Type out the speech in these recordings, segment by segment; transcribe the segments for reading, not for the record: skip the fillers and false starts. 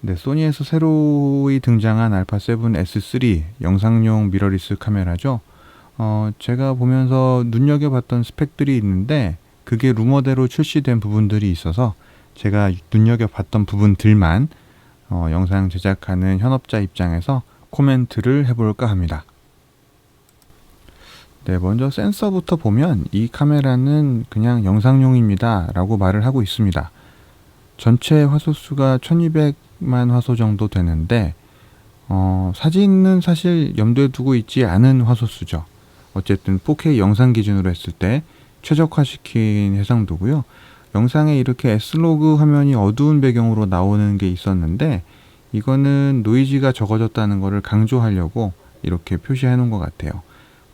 네, 소니에서 새로이 등장한 α7S3 영상용 미러리스 카메라죠. 제가 보면서 눈여겨봤던 스펙들이 있는데 그게 루머대로 출시된 부분들이 있어서 제가 눈여겨봤던 부분들만 영상 제작하는 현업자 입장에서 코멘트를 해볼까 합니다. 네, 먼저 센서부터 보면 이 카메라는 그냥 영상용입니다 라고 말을 하고 있습니다. 전체 화소수가 1200만 화소 정도 되는데 사진은 사실 염두에 두고 있지 않은 화소수죠. 어쨌든 4K 영상 기준으로 했을 때 최적화시킨 해상도고요. 영상에 이렇게 S로그 화면이 어두운 배경으로 나오는 게 있었는데 이거는 노이즈가 적어졌다는 것을 강조하려고 이렇게 표시해 놓은 것 같아요.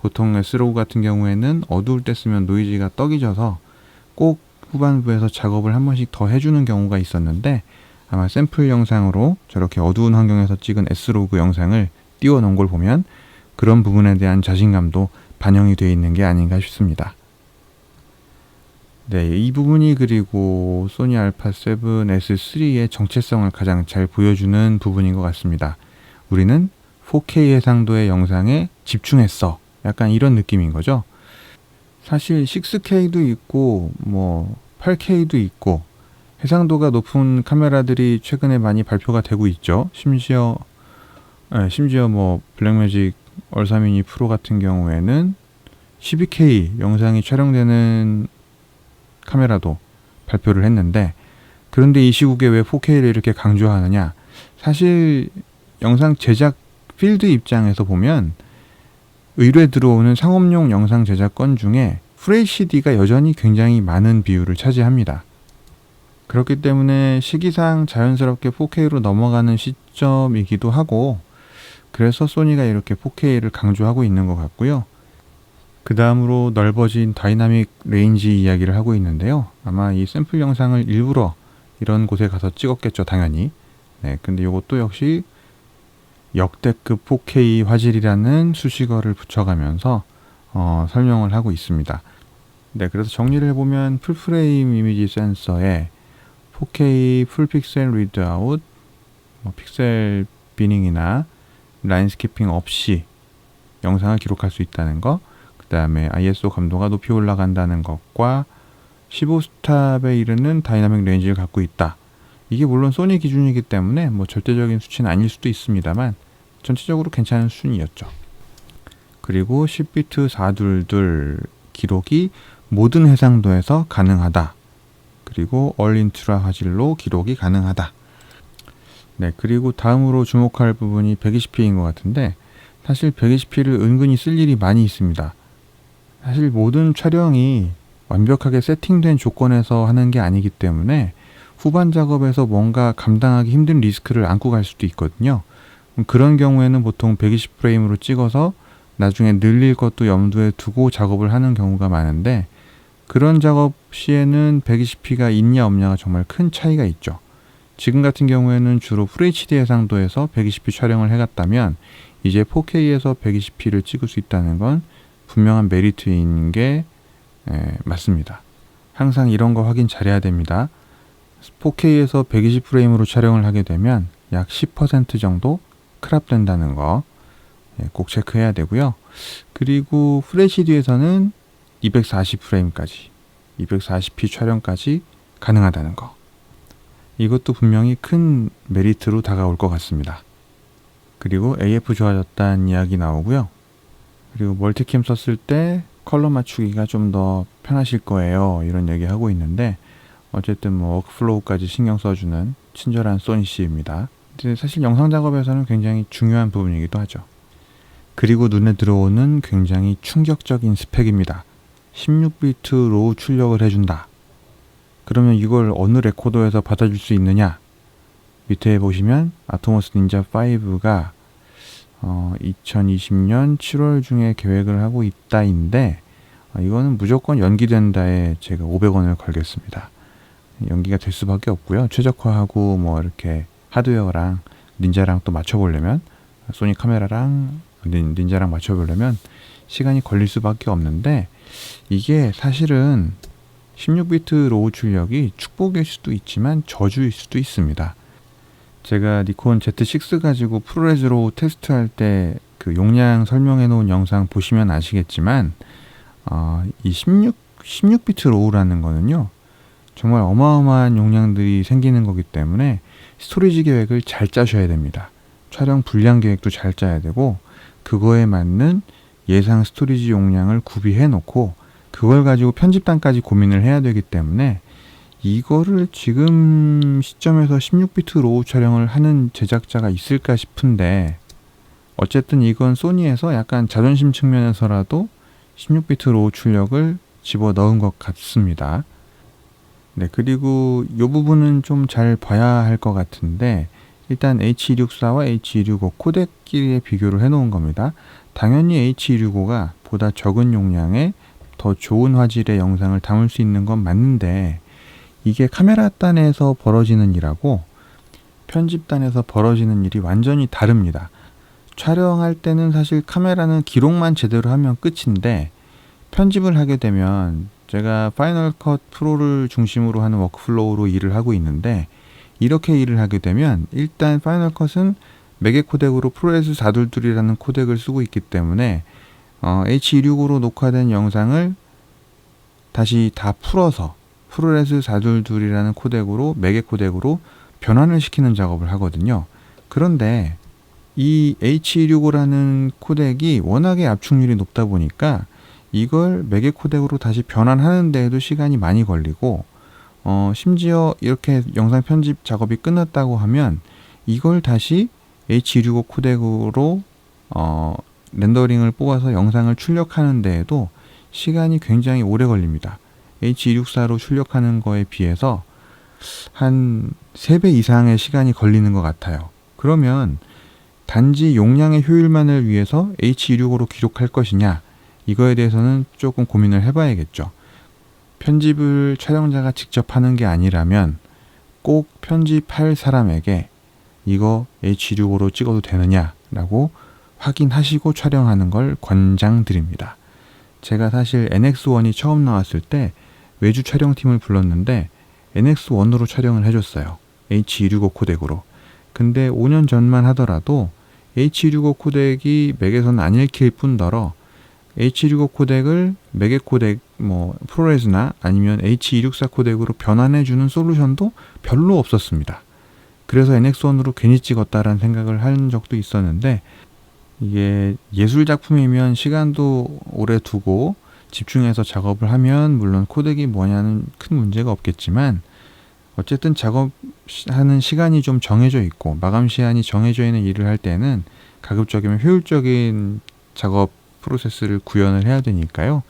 보통 S로그 같은 경우에는 어두울 때 쓰면 노이즈가 떡이 져서 꼭 후반부에서 작업을 한 번씩 더 해주는 경우가 있었는데 아마 샘플 영상으로 저렇게 어두운 환경에서 찍은 S로그 영상을 띄워 놓은 걸 보면 그런 부분에 대한 자신감도 반영이 되어 있는 게 아닌가 싶습니다. 네, 이 부분이 그리고 소니 α7S3의 정체성을 가장 잘 보여주는 부분인 것 같습니다. 우리는 4K 해상도의 영상에 집중했어. 약간 이런 느낌인 거죠. 사실 6K도 있고 8K도 있고 해상도가 높은 카메라들이 최근에 많이 발표가 되고 있죠. 심지어 블랙매직 얼사미니 프로 같은 경우에는 12K 영상이 촬영되는 카메라도 발표를 했는데 그런데 이 시국에 왜 4K를 이렇게 강조하느냐? 사실 영상 제작 필드 입장에서 보면 의뢰 들어오는 상업용 영상 제작 건 중에 FHD가 여전히 굉장히 많은 비율을 차지합니다. 그렇기 때문에 시기상 자연스럽게 4K로 넘어가는 시점이기도 하고 그래서 소니가 이렇게 4K를 강조하고 있는 것 같고요. 그 다음으로 넓어진 다이나믹 레인지 이야기를 하고 있는데요. 아마 이 샘플 영상을 일부러 이런 곳에 가서 찍었겠죠, 당연히. 네, 근데 이것도 역시 역대급 4K 화질이라는 수식어를 붙여가면서 설명을 하고 있습니다. 네, 그래서 정리를 해보면 풀프레임 이미지 센서에 4K 풀픽셀 리드아웃, 픽셀 비닝이나 라인 스키핑 없이 영상을 기록할 수 있다는 거, 그 다음에 ISO 감도가 높이 올라간다는 것과 15스탑에 이르는 다이나믹 레인지를 갖고 있다. 이게 물론 소니 기준이기 때문에 절대적인 수치는 아닐 수도 있습니다만 전체적으로 괜찮은 수준이었죠. 그리고 10비트 422 기록이 모든 해상도에서 가능하다. 그리고 얼인트라 화질로 기록이 가능하다. 네, 그리고 다음으로 주목할 부분이 120p인 것 같은데 사실 120p를 은근히 쓸 일이 많이 있습니다. 사실 모든 촬영이 완벽하게 세팅된 조건에서 하는 게 아니기 때문에 후반 작업에서 뭔가 감당하기 힘든 리스크를 안고 갈 수도 있거든요. 그런 경우에는 보통 120프레임으로 찍어서 나중에 늘릴 것도 염두에 두고 작업을 하는 경우가 많은데 그런 작업 시에는 120p가 있냐 없냐가 정말 큰 차이가 있죠. 지금 같은 경우에는 주로 FHD 해상도에서 120p 촬영을 해갔다면 이제 4K에서 120p를 찍을 수 있다는 건 분명한 메리트인 게 맞습니다. 항상 이런 거 확인 잘해야 됩니다. 4K에서 120프레임으로 촬영을 하게 되면 약 10% 정도 크랍된다는 거 꼭 체크해야 되고요. 그리고 FHD에서는 240프레임까지 240p 촬영까지 가능하다는 거, 이것도 분명히 큰 메리트로 다가올 것 같습니다. 그리고 AF 좋아졌다는 이야기 나오고요. 그리고 멀티캠 썼을 때 컬러 맞추기가 좀 더 편하실 거예요, 이런 얘기 하고 있는데 어쨌든 워크플로우까지 신경 써주는 친절한 소니씨입니다. 근데 사실 영상 작업에서는 굉장히 중요한 부분이기도 하죠. 그리고 눈에 들어오는 굉장히 충격적인 스펙입니다. 16비트 로우 출력을 해준다. 그러면 이걸 어느 레코더에서 받아줄 수 있느냐? 밑에 보시면 아토모스 닌자 5가 2020년 7월 중에 계획을 하고 있다인데 이거는 무조건 연기된다에 제가 500원을 걸겠습니다. 연기가 될 수밖에 없고요. 최적화하고 이렇게 하드웨어랑 닌자랑 또 맞춰보려면 소니 카메라랑 닌자랑 맞춰보려면 시간이 걸릴 수밖에 없는데 이게 사실은 16비트 로우 출력이 축복일 수도 있지만 저주일 수도 있습니다. 제가 니콘 Z6 가지고 프로레스로 테스트할 때 그 용량 설명해 놓은 영상 보시면 아시겠지만 이 16비트 로우라는 거는요, 정말 어마어마한 용량들이 생기는 거기 때문에 스토리지 계획을 잘 짜셔야 됩니다. 촬영 분량 계획도 잘 짜야 되고, 그거에 맞는 예상 스토리지 용량을 구비해 놓고 그걸 가지고 편집단까지 고민을 해야 되기 때문에, 이거를 지금 시점에서 16비트 로우 촬영을 하는 제작자가 있을까 싶은데, 어쨌든 이건 소니에서 약간 자존심 측면에서라도 16비트 로우 출력을 집어넣은 것 같습니다. 네, 그리고 이 부분은 좀 잘 봐야 할 것 같은데, 일단 H264와 H265 코덱끼리의 비교를 해 놓은 겁니다. 당연히 H265가 보다 적은 용량에 더 좋은 화질의 영상을 담을 수 있는 건 맞는데, 이게 카메라 단에서 벌어지는 일하고 편집단에서 벌어지는 일이 완전히 다릅니다. 촬영할 때는 사실 카메라는 기록만 제대로 하면 끝인데, 편집을 하게 되면, 제가 파이널 컷 프로를 중심으로 하는 워크플로우로 일을 하고 있는데, 이렇게 일을 하게 되면 일단 파이널 컷은 매개 코덱으로 프로레스 422이라는 코덱을 쓰고 있기 때문에 H265로 녹화된 영상을 다시 다 풀어서 프로레스 422이라는 코덱으로 매개 코덱으로 변환을 시키는 작업을 하거든요. 그런데 이 H265라는 코덱이 워낙에 압축률이 높다 보니까 이걸 매개 코덱으로 다시 변환하는 데에도 시간이 많이 걸리고, 심지어 이렇게 영상 편집 작업이 끝났다고 하면 이걸 다시 H265 코덱으로 렌더링을 뽑아서 영상을 출력하는 데에도 시간이 굉장히 오래 걸립니다. H264로 출력하는 거에 비해서 한 3배 이상의 시간이 걸리는 것 같아요. 그러면 단지 용량의 효율만을 위해서 H265로 기록할 것이냐, 이거에 대해서는 조금 고민을 해봐야겠죠. 편집을 촬영자가 직접 하는 게 아니라면 꼭 편집할 사람에게 이거 H265로 찍어도 되느냐라고 확인하시고 촬영하는 걸 권장드립니다. 제가 사실 NX1이 처음 나왔을 때 외주 촬영팀을 불렀는데 NX1으로 촬영을 해줬어요. H265 코덱으로. 근데 5년 전만 하더라도 H265 코덱이 맥에서는 안 읽힐 뿐더러 H265 코덱을 매개 코덱 프로레스나 아니면 H264 코덱으로 변환해주는 솔루션도 별로 없었습니다. 그래서 NX1으로 괜히 찍었다라는 생각을 한 적도 있었는데, 이게 예술 작품이면 시간도 오래 두고 집중해서 작업을 하면 물론 코덱이 뭐냐는 큰 문제가 없겠지만, 어쨌든 작업하는 시간이 좀 정해져 있고 마감 시간이 정해져 있는 일을 할 때는 가급적이면 효율적인 작업 프로세스를 구현을 해야 되니까요.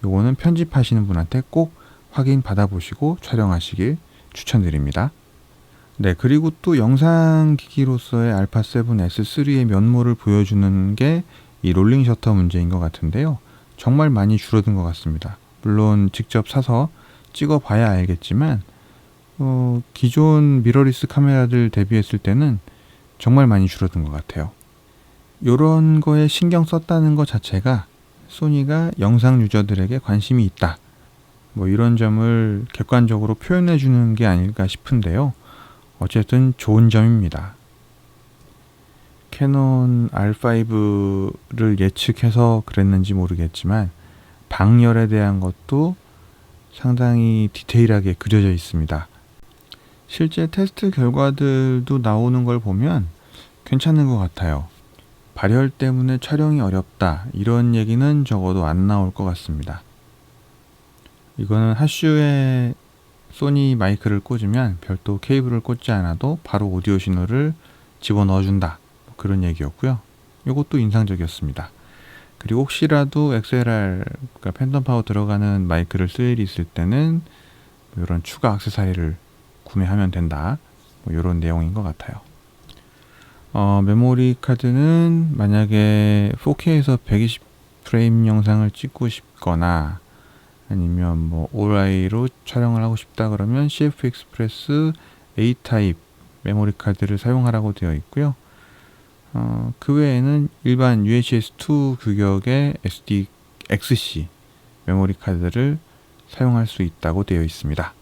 요거는 편집하시는 분한테 꼭 확인 받아보시고 촬영하시길 추천드립니다. 네, 그리고 또 영상기기로서의 α7S3의 면모를 보여주는 게 이 롤링 셔터 문제인 것 같은데요. 정말 많이 줄어든 것 같습니다. 물론 직접 사서 찍어봐야 알겠지만 기존 미러리스 카메라들 대비했을 때는 정말 많이 줄어든 것 같아요. 이런 거에 신경 썼다는 것 자체가 소니가 영상 유저들에게 관심이 있다, 이런 점을 객관적으로 표현해 주는 게 아닐까 싶은데요. 어쨌든 좋은 점입니다. 캐논 R5를 예측해서 그랬는지 모르겠지만 방열에 대한 것도 상당히 디테일하게 그려져 있습니다. 실제 테스트 결과들도 나오는 걸 보면 괜찮은 것 같아요. 발열 때문에 촬영이 어렵다, 이런 얘기는 적어도 안 나올 것 같습니다. 이거는 핫슈에 소니 마이크를 꽂으면 별도 케이블을 꽂지 않아도 바로 오디오 신호를 집어넣어준다, 그런 얘기였고요. 이것도 인상적이었습니다. 그리고 혹시라도 XLR, 그러니까 팬텀 파워 들어가는 마이크를 쓸 일이 있을 때는 이런 추가 액세서리를 구매하면 된다, 이런 내용인 것 같아요. 메모리 카드는 만약에 4K에서 120프레임 영상을 찍고 싶거나 아니면 OI로 촬영을 하고 싶다 그러면 CF 익스프레스 A 타입 메모리 카드를 사용하라고 되어 있고요. 그 외에는 일반 UHS-2 규격의 XC 메모리 카드를 사용할 수 있다고 되어 있습니다.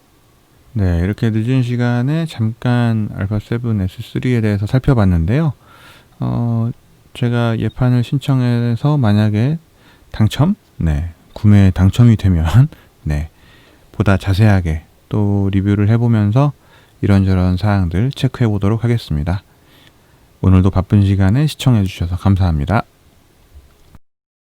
네, 이렇게 늦은 시간에 잠깐 알파 7 S3에 대해서 살펴봤는데요. 제가 예판을 신청해서 만약에 구매 당첨이 되면, 네, 보다 자세하게 또 리뷰를 해보면서 이런저런 사항들 체크해 보도록 하겠습니다. 오늘도 바쁜 시간에 시청해 주셔서 감사합니다.